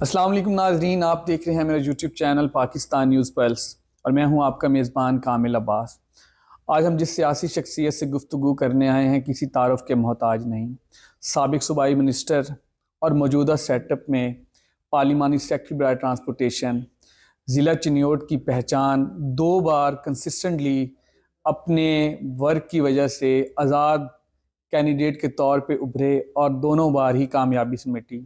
अस्सलाम वालेकुम नाजरीन, आप देख रहे हैं मेरा YouTube channel Pakistan news pulse और मैं हूं आपका मेज़बान कामिल अब्बास। आज हम जिस सियासी शख्सियत से गुफ्तगू करने आए हैं किसी तारुफ के मोहताज नहीं। साबिक सूबाई मिनिस्टर और मौजूदा सेटअप में पार्लिमानी सेक्रेटरी बराए ट्रांसपोर्टेशन, ज़िला चिन्योट की पहचान, 2 बार कंसिस्टेंटली अपने वर्क की वजह से आज़ाद कैंडिडेट के तौर पे उभरे और दोनों बार ही कामयाबी समेटी।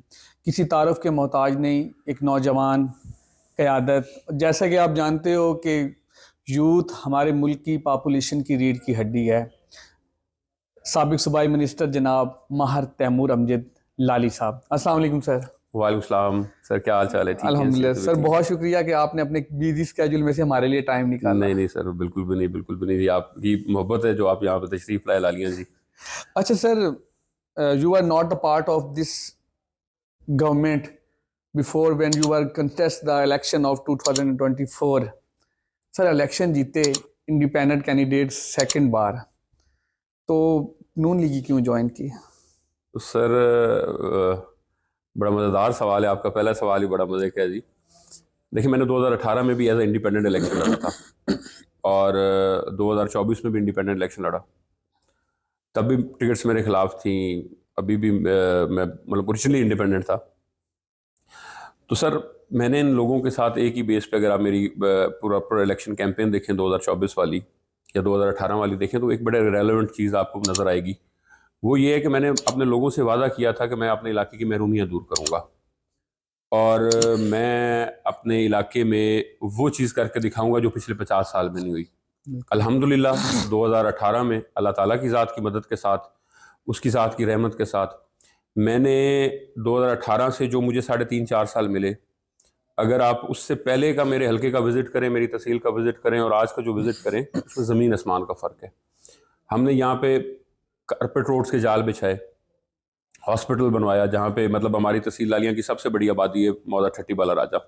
किसी तारुफ के मोहताज नहीं, एक नौजवान क़यादत। जैसा कि आप जानते हो कि यूथ हमारे मुल्क की पॉपुलेशन की रीढ़ की हड्डी है। साबिक सूबाई मिनिस्टर जनाब माहर तैमूर अमजद लाली साहब, अस्सलाम वालेकुम सर। वालेकुम सलाम सर, क्या हाल चाल है? ठीक है? अल्हम्दुलिल्लाह सेहत भी सर, ठीक है? बहुत शुक्रिया कि आपने अपने बिजी स्केड्यूल में से हमारे लिए टाइम निकाला। नहीं नहीं सर, बिल्कुल भी नहीं, बिल्कुल भी नहीं। ये आपकी मोहब्बत है जो आप यहाँ पे तशरीफ लाए लालियाँ जी। अच्छा sir, you are not a part of this government before when you are contest the election of 2024। Sir election जीते इंडिपेंडेंट कैंडिडेट सेकंड बार, तो नून लीग क्यों ज्वाइन की? तो सर बड़ा मज़ेदार सवाल है आपका। पहला सवाल ही बड़ा मज़े का है जी। देखिए, मैंने 2018 में भी एज ए इंडिपेंडेंट इलेक्शन लड़ा था और 2024 में भी इंडिपेंडेंट इलेक्शन लड़ा। तब भी टिकट्स मेरे खिलाफ थी। अभी भी मैं मतलब ओरिजिनली इंडिपेंडेंट था। तो सर मैंने इन लोगों के साथ एक ही बेस पे, अगर आप मेरी पूरा इलेक्शन कैंपेन देखें 2024 वाली या 2018 वाली देखें, तो एक बड़े रेलेवेंट चीज़ आपको नज़र आएगी। वो ये है कि मैंने अपने लोगों से वादा किया था कि मैं अपने इलाके की महरूमियाँ दूर करूँगा और मैं अपने इलाके में वो चीज़ करके दिखाऊंगा जो पिछले 50 साल में नहीं हुई। अल्हम्दुलिल्लाह 2018 में अल्लाह ताला की ज़ात की मदद के साथ, उसकी ज़ात की रहमत के साथ, मैंने 2018 से जो मुझे 3.5-4 साल मिले, अगर आप उससे पहले का मेरे हलके का विज़िट करें, मेरी तहसील का विज़िट करें और आज का जो विज़िट करें, उसमें ज़मीन आसमान का फ़र्क है। हमने यहाँ पे कारपेट रोड्स के जाल बिछाए, हॉस्पिटल बनवाया, जहाँ पे मतलब हमारी तहसील लालियाँ की सबसे बड़ी आबादी है मौदा ठट्टी बाला राजा।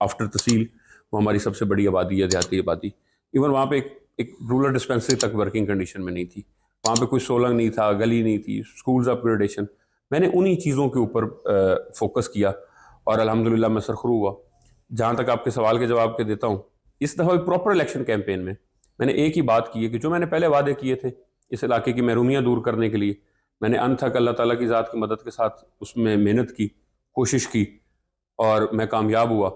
आफ्टर तहसील वो हमारी सबसे बड़ी आबादी है, देहाती आबादी। इवन वहाँ पे एक रूरल डिस्पेंसरी तक वर्किंग कंडीशन में नहीं थी। वहाँ पे कोई सोलंग नहीं था, गली नहीं थी, स्कूल्स अपग्रेडेशन। मैंने उन्हीं चीज़ों के ऊपर फोकस किया और अल्हम्दुलिल्लाह मैं सरखुरू हुआ। जहाँ तक आपके सवाल के जवाब के देता हूँ, इस दफ़ा प्रॉपर इलेक्शन कैंपेन में मैंने एक ही बात की है कि जो मैंने पहले वादे किए थे इस इलाके की महरूमियाँ दूर करने के लिए, मैंने अनथक अल्लाह ताला की ज़ात की मदद के साथ उसमें मेहनत की, कोशिश की और मैं कामयाब हुआ।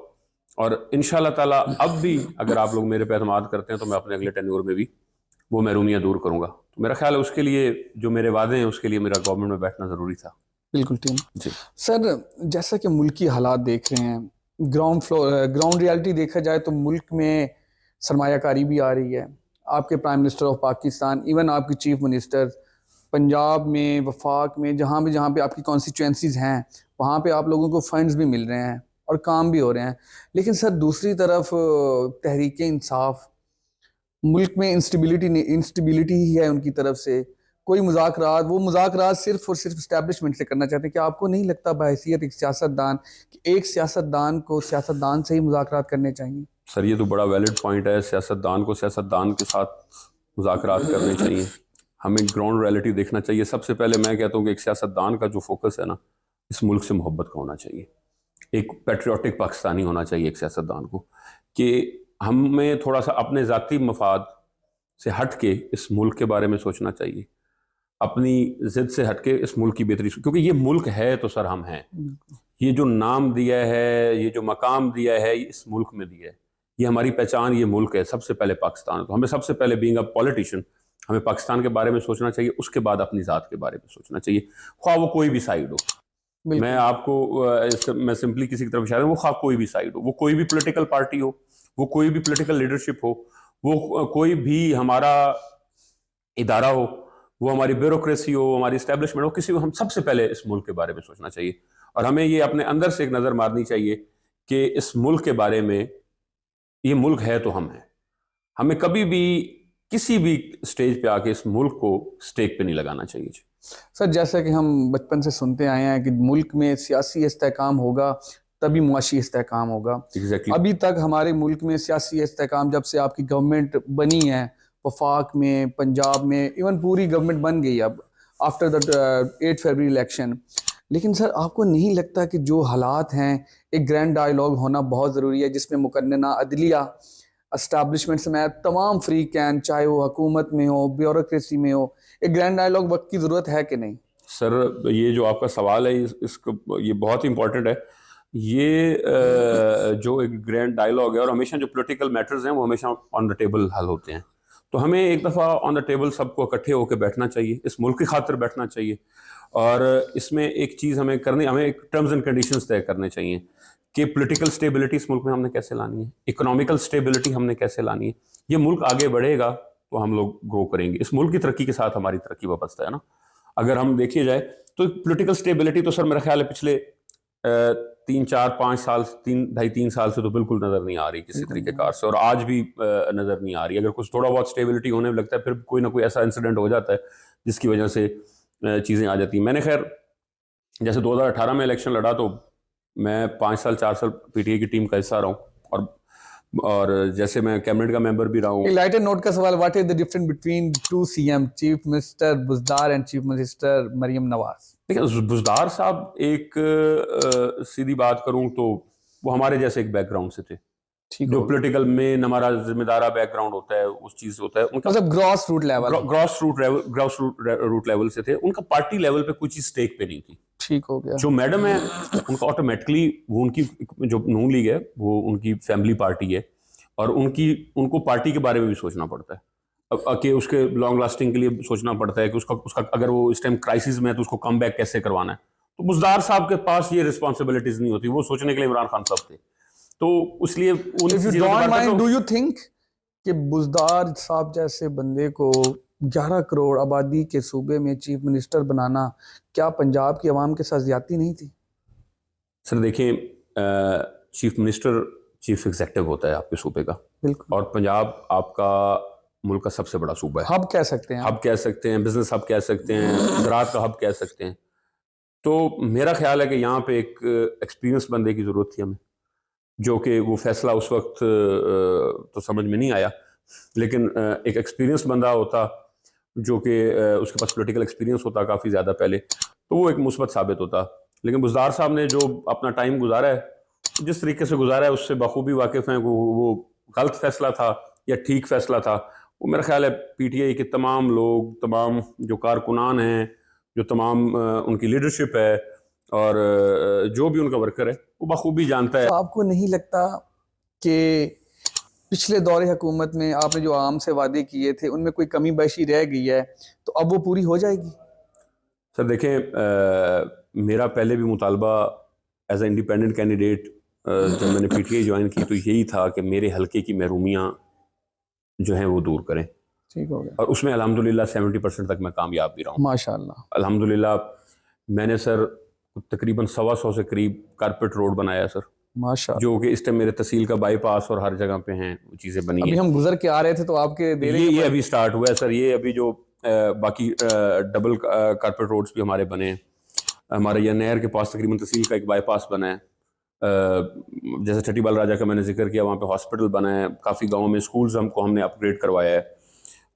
और इंशाल्लाह ताला अब भी अगर आप लोग मेरे पे एतमाद करते हैं तो मैं अपने अगले टेन्योर में भी वो महरूमियाँ दूर करूँगा। तो मेरा ख्याल है उसके लिए जो मेरे वादे हैं उसके लिए मेरा गवर्नमेंट में बैठना ज़रूरी था। बिल्कुल टीम। जी सर जैसा कि मुल्की हालात देख रहे हैं, ग्राउंड रियलिटी देखा जाए तो मुल्क में सरमायाकारी भी आ रही है। आपके prime minister of Pakistan, even आपकी चीफ मिनिस्टर, पंजाब में, वफाक में, जहाँ पे आपकी कॉन्स्टिट्यूंसीज हैं वहाँ पे आप लोगों को फंड्स भी मिल रहे हैं और काम भी हो रहे हैं। लेकिन सर दूसरी तरफ तहरीक इंसाफ, मुल्क में इंस्टेबिलिटी ही है उनकी तरफ से। कोई मुज़ाकरात, वो मुज़ाकरात सिर्फ और सिर्फ इस्टेब्लिशमेंट से करना चाहते हैं। क्या आपको नहीं लगता बहैसियत एक सियासतदान कि एक सियासतदान को सियासतदान से ही मुज़ाकरात करने चाहिए? सर, ये तो बड़ा वैलिड पॉइंट है। सियासतदान को सियासतदान के साथ मुज़ाकरात करने चाहिए। हमें ग्राउंड रियलिटी देखना चाहिए। सबसे पहले मैं कहता हूँ कि एक सियासतदान का जो फोकस है ना, इस मुल्क से मोहब्बत का होना चाहिए। एक पैट्रियोटिक पाकिस्तानी होना चाहिए एक सियासतदान को, कि हमें थोड़ा सा अपने ज़ाती मफाद से हट के इस मुल्क के बारे में सोचना चाहिए, अपनी ज़िद से हट के इस मुल्क की बेहतरी, क्योंकि ये मुल्क है तो सर हम हैं। ये जो नाम दिया है, ये जो मकाम दिया है, ये इस मुल्क में दिया है। ये हमारी पहचान, ये मुल्क है, सबसे पहले पाकिस्तान है। तो हमें सबसे पहले बीइंग अ पॉलिटिशियन हमें पाकिस्तान के बारे में सोचना चाहिए, उसके बाद अपनी ज़ात के बारे में सोचना चाहिए, ख्वाह वो कोई भी साइड हो। मैं आपको मैं सिंपली किसी की तरफ इशारा, वो ख्वाह कोई भी साइड हो, वो कोई भी पॉलिटिकल पार्टी हो, वो कोई भी पॉलिटिकल लीडरशिप हो, वो कोई भी हमारा इदारा हो, वो हमारी ब्यूरोक्रेसी हो, हमारी इस्टेब्लिशमेंट हो, किसी को हम सबसे पहले इस मुल्क के बारे में सोचना चाहिए। और हमें ये अपने अंदर से एक नज़र मारनी चाहिए कि इस मुल्क के बारे में, ये मुल्क है तो हम हैं। हमें कभी भी किसी भी स्टेज पे आके इस मुल्क को स्टेक पे नहीं लगाना चाहिए। सर जैसा कि हम बचपन से सुनते आए हैं कि मुल्क में सियासी इस्तेहकाम होगा तभी मुआशी इस्तेहकाम होगा। एग्जैक्टली। अभी तक हमारे मुल्क में सियासी इस्तेहकाम जब से आपकी गवर्नमेंट बनी है, वफाक में, पंजाब में, इवन पूरी गवर्नमेंट बन गई अब आफ्टर द 8 फरवरी इलेक्शन, लेकिन सर आपको नहीं लगता कि जो हालात हैं, एक ग्रैंड डायलॉग होना बहुत ज़रूरी है जिसमें मुकन्नना अदलिया एस्टैब्लिशमेंट समेत तमाम फ्री कैन, चाहे वो हुकूमत में हो, ब्यूरोक्रेसी में हो, एक ग्रैंड डायलॉग वक्त की ज़रूरत है कि नहीं? सर ये जो आपका सवाल है इसको ये बहुत इंपॉर्टेंट है। ये जो एक ग्रैंड डायलॉग है और हमेशा जो पॉलिटिकल मैटर्स हैं वो हमेशा ऑन द टेबल हल होते हैं। तो हमें एक दफ़ा ऑन द टेबल सबको इकट्ठे होकर बैठना चाहिए, इस मुल्क की खातिर बैठना चाहिए। और इसमें एक चीज़ हमें एक टर्म्स एंड कंडीशंस तय करने चाहिए कि पॉलिटिकल स्टेबिलिटी इस मुल्क में हमने कैसे लानी है, इकोनॉमिकल स्टेबिलिटी हमने कैसे लानी है। ये मुल्क आगे बढ़ेगा तो हम लोग ग्रो करेंगे। इस मुल्क की तरक्की के साथ हमारी तरक्की वाबस्ता है ना। अगर हम देखिए जाए तो पॉलिटिकल स्टेबिलिटी तो सर मेरा ख्याल है पिछले 3 4 5 साल 3 2.5 3 साल से तो बिल्कुल नज़र नहीं आ रही किसी तरीके कार से, और आज भी नज़र नहीं आ रही। अगर कुछ थोड़ा बहुत स्टेबिलिटी होने लगता है फिर कोई ना कोई ऐसा इंसिडेंट हो जाता है जिसकी वजह से चीज़ें आ जाती हैं। मैंने खैर जैसे 2018 में इलेक्शन लड़ा तो मैं 5 साल 4 साल पीटीआई की टीम का हिस्सा रहा हूँ, और जैसे मैं कैबिनेट का मेंबर भी रहा हूँ। एक लाइटर नोट का सवाल, what is the difference between two CM, chief minister Buzdar and chief minister Maryam Nawaz? देखिए बुज़दार साहब एक सीधी बात करूं तो वो हमारे जैसे एक बैकग्राउंड से थे, ठीक जो हो गया। पॉलिटिकल में हमारा जिम्मेदारा बैकग्राउंड होता है उस चीज से होता है उनका, मतलब gross root level. Gross root level से थे। उनका पार्टी लेवल पे कोई चीज स्टेक पे नहीं थी। ठीक हो गया। जो मैडम है उनका ऑटोमेटिकली वो उनकी जो नून लीग है वो उनकी फैमिली पार्टी है, और उनको पार्टी के बारे में भी सोचना पड़ता है कि उसके लॉन्ग लास्टिंग के लिए सोचना पड़ता है कि उसका अगर वो इस टाइम क्राइसिस में है तो उसको कम बैक कैसे करवाना है। तो बुज़दार साहब के पास ये रिस्पॉन्सिबिलिटीज नहीं होती, वो सोचने के लिए इमरान खान साहब थे। तो इसलिए if you don't mind, do you think कि बुज़दार साहब जैसे बंदे को 11 करोड़ आबादी के सूबे में चीफ मिनिस्टर बनाना, क्या पंजाब की आवाम के साथ ज्यादती नहीं थी? सर देखिए, चीफ मिनिस्टर चीफ एग्जेक्टिव होता है आपके सूबे का, बिल्कुल। और पंजाब आपका मुल्क का सबसे बड़ा सूबा है। हब कह सकते हैं, हब कह सकते हैं, बिजनेस हब कह सकते हैं, ज़राअत का हब कह सकते हैं। तो मेरा ख्याल है कि यहाँ पे एक एक्सपीरियंस बंदे की ज़रूरत थी हमें, जो कि वो फैसला उस वक्त तो समझ में नहीं आया, लेकिन एक एक्सपीरियंस बंदा होता जो कि उसके पास पॉलिटिकल एक्सपीरियंस होता काफ़ी ज़्यादा पहले, तो वो एक मुस्बत साबित होता। लेकिन बुज़दार साहब ने जो अपना टाइम गुजारा है, जिस तरीके से गुजारा है उससे बखूबी वाकिफ़ हैं। वो गलत फैसला था या ठीक फैसला था, वो मेरा ख्याल है पीटीआई के तमाम लोग, तमाम जो कारकुनान हैं, जो तमाम उनकी लीडरशिप है, और जो भी उनका वर्कर है वो बखूबी जानता है। तो आपको नहीं लगता कि पिछले दौरे हुकूमत में आपने जो आम से वादे किए थे उनमें कोई कमी बेशी रह गई है, तो अब वो पूरी हो जाएगी? सर देखें, मेरा पहले भी मुतालबा एज ए इंडिपेंडेंट कैंडिडेट जब मैंने पीटीआई ज्वाइन की तो यही था कि मेरे हल्के की महरूमियाँ जो हैं वो दूर करें, ठीक हो गया। और उसमें अल्हम्दुलिल्लाह 70% तक मैं कामयाब भी रहा हूँ माशाल्लाह। अल्हम्दुलिल्लाह। मैंने सर तकरीबन 125 से करीब कारपेट रोड बनाया सर, माशाल्लाह। जो कि इस टाइम मेरे तहसील का बाईपास और हर जगह पे हैं वो चीज़ें बनी अभी हैं। हम गुजर के आ रहे थे तो आपके दे रहे ये अभी स्टार्ट हुआ है सर। ये अभी जो बाकी डबल कारपेट रोड्स भी हमारे बने हैं। हमारे यहाँ नहर के पास तकरीबन तहसील का एक बाईपास बना है। जैसे छठीबाल राजा का मैंने जिक्र किया, वहाँ पे हॉस्पिटल बना है। काफ़ी गाँव में स्कूल्स हमने अपग्रेड करवाया है।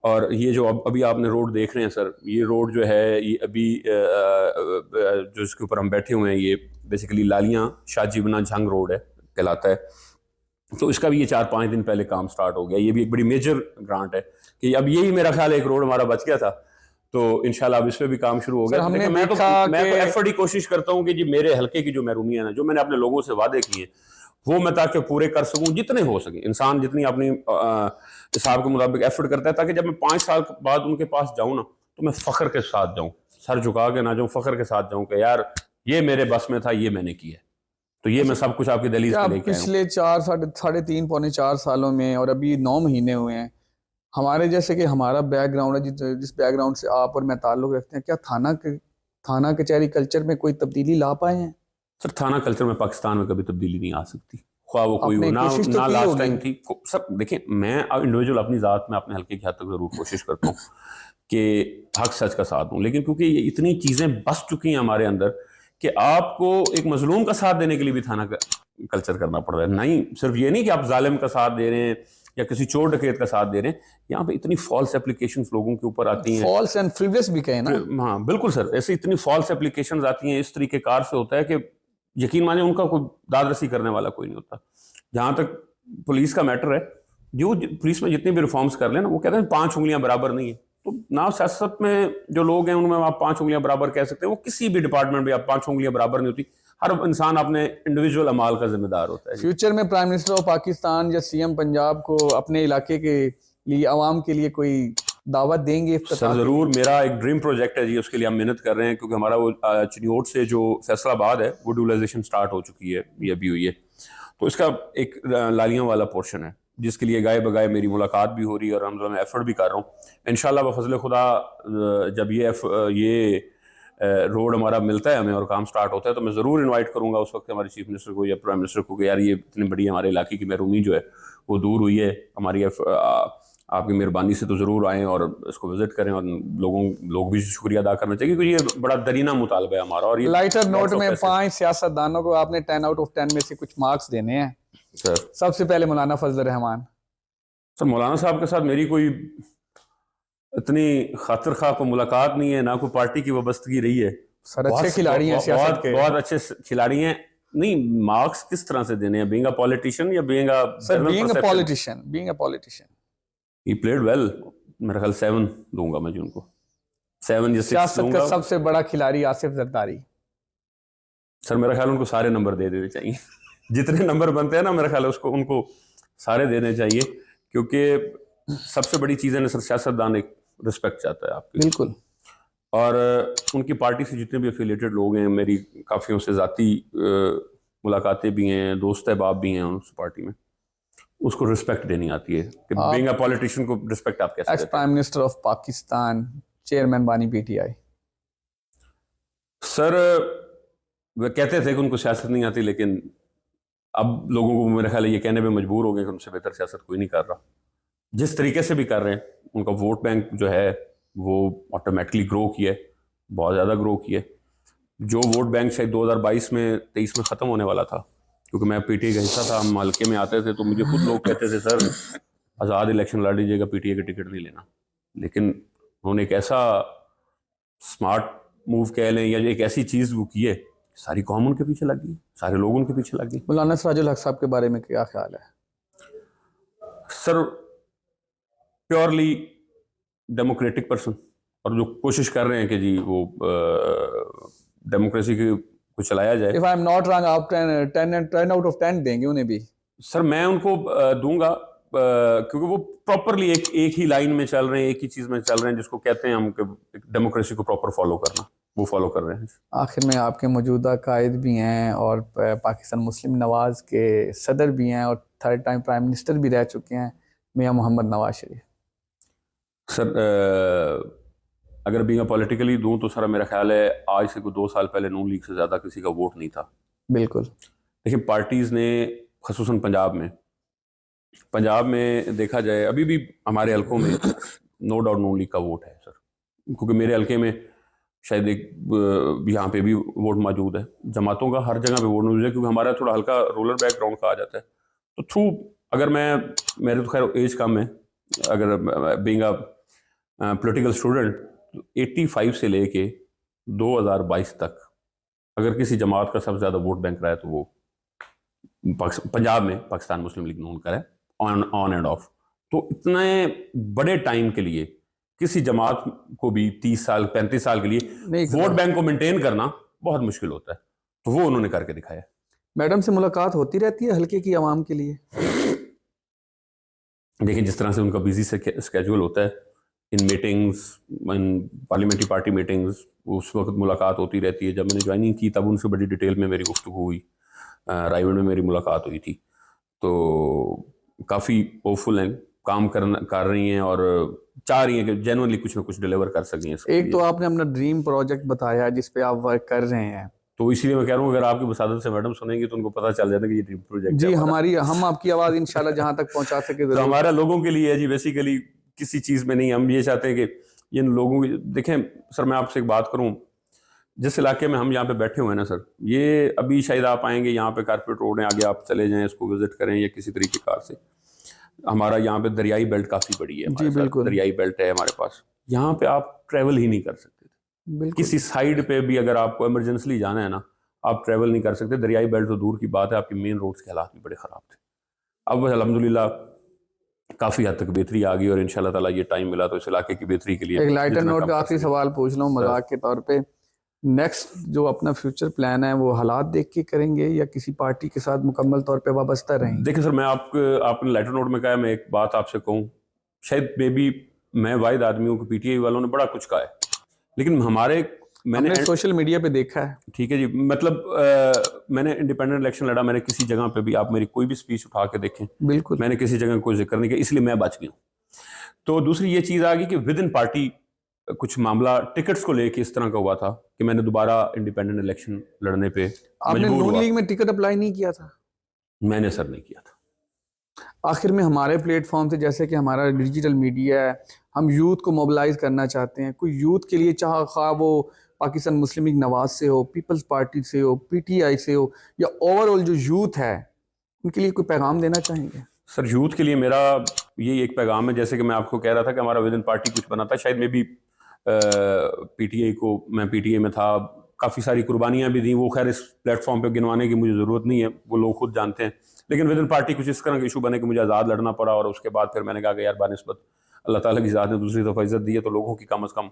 और ये जो अभी आपने रोड देख रहे हैं सर, ये रोड जो है ये अभी जो इसके ऊपर हम बैठे हुए हैं ये बेसिकली लालियाँ शाहजीबना झंग रोड है कहलाता है। तो इसका भी ये 4-5 दिन पहले काम स्टार्ट हो गया। ये भी एक बड़ी मेजर ग्रांट है कि अब यही मेरा ख्याल है एक रोड हमारा बच गया था, तो इंशाल्लाह अब इस पे भी काम शुरू हो गया। हमने मैं तो देखा एफर्ट ही कोशिश करता हूँ कि जी मेरे हल्के की जो महरूमियाँ हैं ना, जो मैंने अपने लोगों से वादे किए वो मैं ताकि पूरे कर सकूँ जितने हो सके। इंसान जितनी अपनी हिसाब के मुताबिक एफर्ट करता है, ताकि जब मैं 5 साल बाद उनके पास जाऊँ ना तो मैं फ़ख्र के साथ जाऊँ, सर झुका के ना जाऊँ, फ़ख्र के साथ जाऊँ कि यार ये मेरे बस में था, ये मैंने किया। तो ये मैं सब कुछ आपकी दलील पे लेके आया हूँ। पिछले 3.5 पौने 4 सालों में और अभी 9 महीने हुए हैं, हमारे जैसे कि हमारा बैकग्राउंड है, जिस बैकग्राउंड से आप और मैं ताल्लुक रखते हैं, क्या थाना कचहरी कल्चर में कोई तब्दीली ला पाए हैं? सर थाना कल्चर में पाकिस्तान में कभी तब्दीली नहीं आ सकती, ख्वाह वो कोई हो ना तो ना लास्ट टाइम थी। सर देखिए, मैं इंडिविजुअल अपनी ज़ात में अपने हल्के की हद तक ज़रूर कोशिश करता हूँ कि हक सच का साथ दूँ, लेकिन क्योंकि ये इतनी चीज़ें बस चुकी हैं हमारे अंदर कि आपको एक मजलूम का साथ देने के लिए भी थाना कल्चर करना पड़ रहा है। नहीं, सिर्फ ये नहीं कि आप जालिम का साथ दे रहे हैं या किसी चोर डकैत का साथ दे रहे हैं, यहाँ पे इतनी फॉल्स एप्लीकेशंस लोगों के ऊपर आती हैं। फॉल्स एंड फ्रिवलेस भी कहें ना। हाँ बिल्कुल सर, ऐसे इतनी फॉल्स एप्लीकेशंस आती हैं, इस तरीके कार से होता है कि यकीन माने उनका कोई दाद रसी करने वाला कोई नहीं होता। जहाँ तक पुलिस का मैटर है, जो पुलिस में जितने भी रिफॉर्म्स कर लें ना, वो कहते हैं 5 उंगलियां बराबर नहीं है। तो ना सियासत में जो लोग हैं उनमें आप 5 उंगलियां बराबर कह सकते हैं, वो किसी भी डिपार्टमेंट में आप 5 उंगलियां बराबर नहीं होती। हर इंसान अपने इंडिविजुअल अमाल का जिम्मेदार होता है। फ्यूचर में प्राइम मिनिस्टर ऑफ पाकिस्तान या सीएम पंजाब को अपने इलाके के लिए, आवाम के लिए कोई दावत देंगे? सर जरूर, मेरा एक ड्रीम प्रोजेक्ट है जी, उसके लिए हम मेहनत कर रहे हैं, क्योंकि हमारा वो चिन्योट से जो फैसलाबाद है वो ड्यूलाइजेशन स्टार्ट हो चुकी है, ये अभी हुई है। तो इसका एक लालियां वाला पोर्शन है जिसके लिए गाए बगाए मेरी मुलाकात भी हो रही है और मैं एफर्ट भी कर रहा हूँ। इंशाल्लाह बफजल खुदा जब ये रोड हमारा मिलता है हमें और काम स्टार्ट होता है, तो मैं ज़रूर इनवाइट करूंगा उस वक्त हमारे चीफ मिनिस्टर को या प्राइम मिनिस्टर को कि यार ये इतनी बड़ी हमारे इलाके की महरूमी जो है वो दूर हुई है, हमारी आपकी मेहरबानी से तो ज़रूर आएँ और इसको विजिट करें, और लोग भी शुक्रिया अदा करना चाहिए, क्योंकि ये बड़ा दरीना मुतालबा है हमारा। और ये लाइटर नोट में 5 सियासतदानों को आपने 10 आउट ऑफ 10 में से कुछ मार्क्स देने हैं सर। सबसे पहले मौलाना फजल रहमान। सर मौलाना साहब के साथ मेरी कोई इतनी खातिर खा को मुलाकात नहीं है, ना कोई पार्टी की वाबस्तगी रही है। सर अच्छे खिलाड़ी हैं सियासत के, बहुत अच्छे खिलाड़ी हैं। नहीं, मार्क्स किस तरह से देने हैं, बीइंग अ पॉलिटिशियन या being a politician? He played well, मेरा ख्याल 7 दूंगा मैं जी उनको, 7 या 6 सियासत दूंगा। का सबसे बड़ा खिलाड़ी आसिफ जरदारी। सर मेरा ख्याल उनको सारे नंबर दे देने चाहिए जितने नंबर बनते हैं ना, मेरा ख्याल उसको उनको सारे देने चाहिए, क्योंकि सबसे बड़ी चीज़ है ना सर, सियासतदान एक रिस्पेक्ट चाहता है आपकी। बिल्कुल। और उनकी पार्टी से जितने भी एफिलिएटेड लोग हैं, मेरी काफ़ी उनसे ज़ाती मुलाकातें भी हैं, दोस्त अहबाब भी हैं उस पार्टी में, उसको रिस्पेक्ट देनी आती है कि बीइंग अ पॉलिटिशियन को रिस्पेक्ट आप कैसे देते हैं। Ex prime minister of Pakistan, chairman बानी पीटीआई। सर वे कहते थे कि उनको सियासत नहीं आती, लेकिन अब लोगों को मेरा ख्याल है ये कहने पे मजबूर हो गए कि उनसे बेहतर सियासत कोई नहीं कर रहा। जिस तरीके से भी कर रहे हैं, उनका वोट बैंक जो है वो ऑटोमेटिकली ग्रो किया है, बहुत ज़्यादा ग्रो किया है। जो वोट बैंक शायद 2022 में 23 में ख़त्म होने वाला था, क्योंकि मैं पीटीआई का हिस्सा था, हम हल्के में आते थे, तो मुझे खुद लोग कहते थे सर आज़ाद इलेक्शन लड़ लीजिएगा, पीटीआई का टिकट नहीं लेना। लेकिन उन्होंने एक ऐसा स्मार्ट मूव कह लें या एक ऐसी चीज़ वो की है, सारी कौम उनके पीछे लग गई, सारे लोग उनके पीछे लग गए। मौलाना सिराजुल हक साहब के बारे में क्या ख्याल है? सर प्योरली डेमोक्रेटिक पर्सन, और जो कोशिश कर रहे हैं कि जी वो डेमोक्रेसी को चलाया जाए। If I am not wrong, आप 10 आउट ऑफ 10 देंगे उन्हें भी? सर मैं उनको दूंगा, क्योंकि वो प्रॉपरली एक ही लाइन में चल रहे हैं, एक ही चीज़ में चल रहे हैं, जिसको कहते हैं हम कि डेमोक्रेसी को प्रॉपर फॉलो करना, वो फॉलो कर रहे हैं। आखिर में आपके मौजूदा कायद भी हैं और पाकिस्तान मुस्लिम नवाज के सदर भी हैं और 3rd टाइम प्राइम मिनिस्टर भी रह चुके हैं, मियां मोहम्मद नवाज शरीफ। सर अगर बीइंग पॉलिटिकली दूं तो सर मेरा ख्याल है आज से कोई 2 साल पहले नून लीग से ज़्यादा किसी का वोट नहीं था। बिल्कुल। देखिए पार्टीज़ ने ख़ुसूसन पंजाब में देखा जाए, अभी भी हमारे हलकों में नो डाउट नून लीग का वोट है सर, क्योंकि मेरे हलके में शायद एक यहाँ पे भी वोट मौजूद है, जमातों का हर जगह पे वोट मौजूद है, क्योंकि हमारा थोड़ा हल्का रूरल बैकग्राउंड का आ जाता है। तो थ्रू अगर मेरे तो खैर एज कम है, अगर बीइंग अ पॉलिटिकल स्टूडेंट 85 से लेके 2022 तक अगर किसी जमात का सबसे ज़्यादा वोट बैंक रहा है तो वो पंजाब में पाकिस्तान मुस्लिम लीग नून का है, ऑन एंड ऑफ। तो इतने बड़े टाइम के लिए किसी जमात को भी 30 साल 35 साल के लिए वोट बैंक को मेंटेन करना बहुत मुश्किल होता है, तो वो उन्होंने करके दिखाया। मैडम से मुलाकात होती रहती है हल्के की आवाम के लिए? देखिए जिस तरह से उनका बिजी स्केड्यूल होता है, in meetings, in parliamentary party meetings, उस वक्त मुलाकात होती रहती है। जब मैंने ज्वाइनिंग की तब उनसे बड़ी डिटेल में मेरी गुफ्तगू हुई, रायगढ़ में मेरी मुलाकात हुई थी, तो काफ़ी होपफुल हैं, काम कर रही हैं और चाह रही हैं कि जेन्युइनली कुछ ना कुछ डिलीवर कर सकें। एक तो आपने अपना ड्रीम प्रोजेक्ट बताया जिस पे आप वर्क कर रहे हैं, तो इसीलिए मैं कह रहा हूँ अगर आपकी वसादत से मैडम सुनेंगी तो उनको पता चल जाता है कि ये ड्रीम प्रोजेक्ट जी हम आपकी आवाज़ इंशाल्लाह जहाँ तक पहुँचा सके तो हमारा लोगों के लिए है जी, बेसिकली किसी चीज़ में नहीं। हम ये चाहते हैं कि इन लोगों की देखें सर, मैं आपसे एक बात करूँ, जिस इलाके में हम यहाँ पे बैठे हुए हैं ना सर, ये अभी शायद आप आएंगे यहाँ पे कारपेट रोड है, आगे आप चले जाएं, इसको विजिट करें या किसी तरीके कार से, हमारा यहाँ पे दरियाई बेल्ट काफ़ी बड़ी है, हमारे जी साथ बिल्कुल दरियाई बेल्ट है हमारे पास। यहाँ पे आप ट्रैवल ही नहीं कर सकते थे। बिल्कुल। किसी साइड पे भी अगर आपको इमरजेंसली जाना है ना, आप ट्रैवल नहीं कर सकते। दरियाई बेल्ट तो दूर की बात है, आपके मेन रोड्स के हालात भी बड़े ख़राब थे। अब बस अल्हम्दुलिल्लाह काफ़ी हद तक बेहतरी आ गई, और इंशाल्लाह ताला ये टाइम मिला तो इस इलाके की बेहतरी के लिए एक लाइटर जितना नोट कम पे कर आखिरी सकें। सवाल पूछ लूँ मजाक के तौर पे, नेक्स्ट जो अपना फ्यूचर प्लान है वो हालात देख के करेंगे या किसी पार्टी के साथ मुकम्मल तौर पे वाबस्ता रहेंगे? देखिए सर, मैं आपने लेटर नोट में कहा है, मैं एक बात आपसे कहूँ, शायद मे बी मैं वाहिद आदमी हूँ कि पीटीआई वालों ने बड़ा कुछ कहा है, लेकिन मैंने हमने सोशल मीडिया पे देखा है। ठीक है जी, मतलब मैंने इंडिपेंडेंट इलेक्शन लड़ा, मैंने किसी जगह पे भी, आप मेरी कोई भी स्पीच उठा के देखें, बिल्कुल मैंने किसी जगह कोई जिक्र नहीं किया, इसलिए मैं बच गया हूँ। तो दूसरी ये चीज़ आ गई कि विद इन पार्टी कुछ मामला टिकट्स को लेके इस तरह का हुआ था कि मैंने दोबारा इंडिपेंडेंट इलेक्शन लड़ने पे आपने मजबूर नून हुआ। लीग में टिकट अप्लाई नहीं किया था? मैंने सर नहीं किया था। आखिर में हमारे प्लेटफॉर्म से, जैसे कि हमारा डिजिटल मीडिया है, हम यूथ को मोबिलाइज करना चाहते हैं। कोई यूथ के लिए, चाह खा वो पाकिस्तान मुस्लिम लीग नवाज से हो, पीपल्स पार्टी से हो, पीटीआई से हो, या ओवरऑल जो यूथ है, उनके लिए कोई पैगाम देना चाहेंगे? सर यूथ के लिए मेरा यही एक पैगाम है, जैसे कि मैं आपको कह रहा था कि हमारा विद इन पार्टी कुछ बना था, शायद में भी पीटीआई को, मैं पीटीआई में था, काफ़ी सारी कुर्बानियां भी दी, वो खैर इस प्लेटफॉर्म पे गिनवाने की मुझे ज़रूरत नहीं है, वो लोग खुद जानते हैं। लेकिन विद इन पार्टी कुछ इस तरह का इशू बने कि मुझे आज़ाद लड़ना पड़ा, और उसके बाद फिर मैंने कहा कि यार बानिस्बत अल्लाह ताला की ज़ात ने दूसरी दफ़ा इज्जत दी है, तो लोगों की कम अज़ कम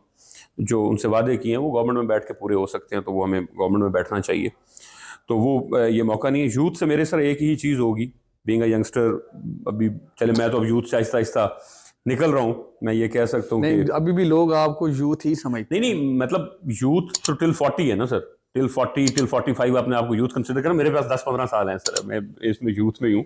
जो उनसे वादे किए हैं वो गवर्नमेंट में बैठ के पूरे हो सकते हैं, तो वो हमें गवर्नमेंट में बैठना चाहिए। तो वो ये मौका नहीं है। यूथ से मेरे सर एक ही चीज़ होगी, बीइंग अ यंगस्टर, अभी चले मैं तो अब यूथ से आहिस्ता आहिस्ता निकल रहा हूँ, मैं ये कह सकता हूँ कि नहीं, अभी भी लोग आपको यूथ ही समझते नहीं हैं। नहीं, मतलब यूथ तो टिल 40 है ना सर, टिल 40 टिल 45 अपने आप को यूथ कंसिडर करें। मेरे पास 10-15 साल हैं सर, मैं इसमें यूथ में हूँ।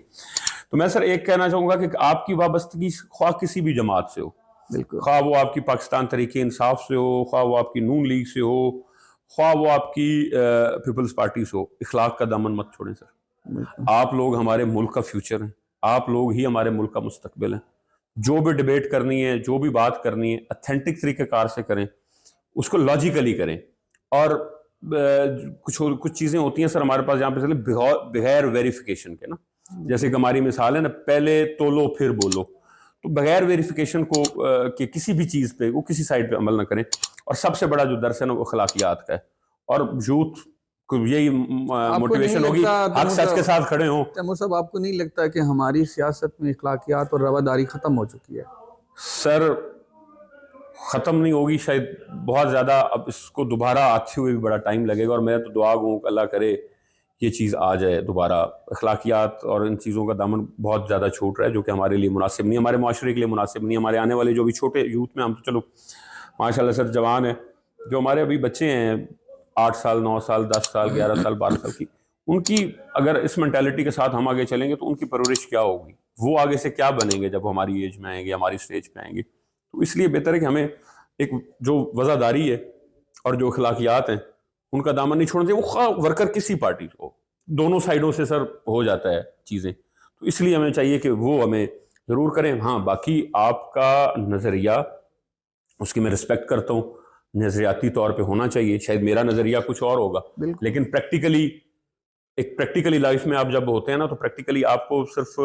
तो मैं सर एक कहना चाहूँगा कि आपकी वाबस्तगी ख्वाह किसी भी जमात से हो, बिल्कुल ख्वाह वो आपकी पाकिस्तान तहरीक इंसाफ से हो, ख्वाह वो आपकी नून लीग से हो, ख्वाह वो आपकी पीपल्स पार्टी से हो, इखलाक का दामन मत छोड़ें सर। बिल्कुल आप लोग हमारे मुल्क का फ्यूचर हैं, आप लोग ही हमारे मुल्क का मुस्तकबिल हैं। जो भी डिबेट करनी है, जो भी बात करनी है, अथेंटिक तरीक़ेकार से करें, उसको लॉजिकली करें। और कुछ चीज़ें होती हैं सर हमारे पास यहाँ पे चले बगैर वेरिफिकेशन के ना, जैसे कि हमारी मिसाल है ना, पहले तोलो फिर बोलो। तो बगैर वेरिफिकेशन को कि किसी भी चीज़ पे वो किसी साइड पे अमल ना करें। और सबसे बड़ा जो दर्स है ना वो अखलाकियात का है, और यूथ को यही आपको नहीं मोटिवेशन होगी, लगता हक सच के साथ खड़े हों। तैमूर साहब, आपको नहीं लगता कि हमारी सियासत में इखलाकियात और रवादारी ख़त्म हो चुकी है? सर ख़त्म नहीं होगी शायद, बहुत ज़्यादा अब इसको दोबारा आते हुए भी बड़ा टाइम लगेगा, और मैं तो दुआ गूँ अल्लाह करे ये चीज़ आ जाए दोबारा। अखलाकियात और इन चीज़ों का दामन बहुत ज़्यादा छूट रहा है, जो कि हमारे लिए मुनासिब नहीं, हमारे माशरे के लिए मुनासिब नहीं। हमारे आने वाले जो भी छोटे यूथ में, हम तो चलो माशाल्लाह सर जवान है, जो हमारे अभी बच्चे हैं 8 साल 9 साल 10 साल 11 साल 12 साल की, उनकी अगर इस मेंटालिटी के साथ हम आगे चलेंगे तो उनकी परवरिश क्या होगी, वो आगे से क्या बनेंगे जब हमारी एज में आएंगे, हमारी स्टेज पे आएंगे। तो इसलिए बेहतर है कि हमें एक जो वज़ादारी है और जो अखलाकियात हैं उनका दामन नहीं छोड़ना चाहिए, वो खा वर्कर किसी पार्टी हो, दोनों साइडों से सर हो जाता है चीज़ें। तो इसलिए हमें चाहिए कि वो हमें ज़रूर करें। हाँ, बाकी आपका नज़रिया, उसकी मैं रिस्पेक्ट करता हूँ, नज़रियाती तौर पे होना चाहिए, शायद मेरा नज़रिया कुछ और होगा, बिल्कुल लेकिन प्रैक्टिकली लाइफ में आप जब होते हैं ना, तो प्रैक्टिकली आपको सिर्फ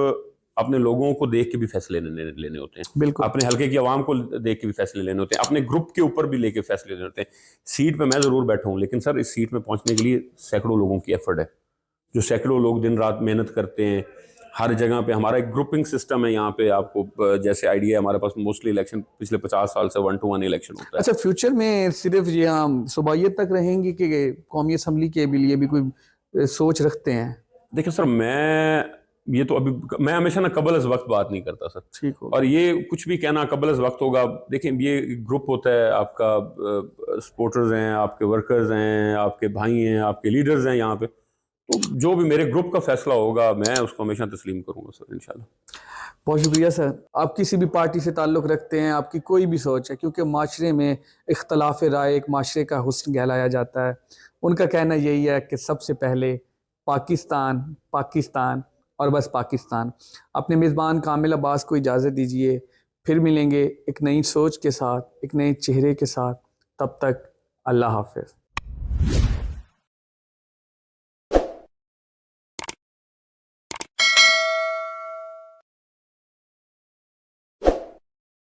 अपने लोगों को देख के भी फैसले लेने होते हैं, बिल्कुल अपने हल्के की आवाम को देख के भी फैसले लेने होते हैं, अपने ग्रुप के ऊपर भी लेके फैसले लेने होते हैं। सीट पे मैं ज़रूर बैठा हूँ, लेकिन सर इस सीट में पहुंचने के लिए सैकड़ों लोगों की एफर्ट है, जो सैकड़ों लोग दिन रात मेहनत करते हैं हर जगह पे। हमारा एक ग्रुपिंग सिस्टम है यहाँ पे, आपको जैसे आइडिया है, हमारे पास मोस्टली इलेक्शन पिछले 50 साल से 1-to-1 इलेक्शन होता है। अच्छा, फ्यूचर में सिर्फ ये हम सूबाइयत तक रहेंगी कि कौमी असम्बली के लिए भी कोई सोच रखते हैं? देखिए सर, मैं हमेशा ना कबल अज़ वक्त बात नहीं करता सर, ठीक हो, और ये कुछ भी कहना कबल अज़ वक्त होगा। देखिए ये ग्रुप होता है आपका, सपोर्टर्स हैं, आपके वर्कर्स हैं, आपके भाई हैं, आपके लीडर्स हैं यहाँ पे, तो जो भी मेरे ग्रुप का फैसला होगा मैं उसको हमेशा तस्लीम करूँगा सर, इंशाल्लाह। बहुत शुक्रिया सर। आप किसी भी पार्टी से ताल्लुक़ रखते हैं, आपकी कोई भी सोच है, क्योंकि माशरे में इख्तलाफ राय एक माशरे का हुस्न कहलाया जाता है। उनका कहना यही है कि सबसे पहले पाकिस्तान, पाकिस्तान और बस पाकिस्तान। अपने मेज़बान कामिल अब्बास को इजाज़त दीजिए, फिर मिलेंगे एक नई सोच के साथ, एक नए चेहरे के साथ। तब तक अल्लाह हाफ़िज़।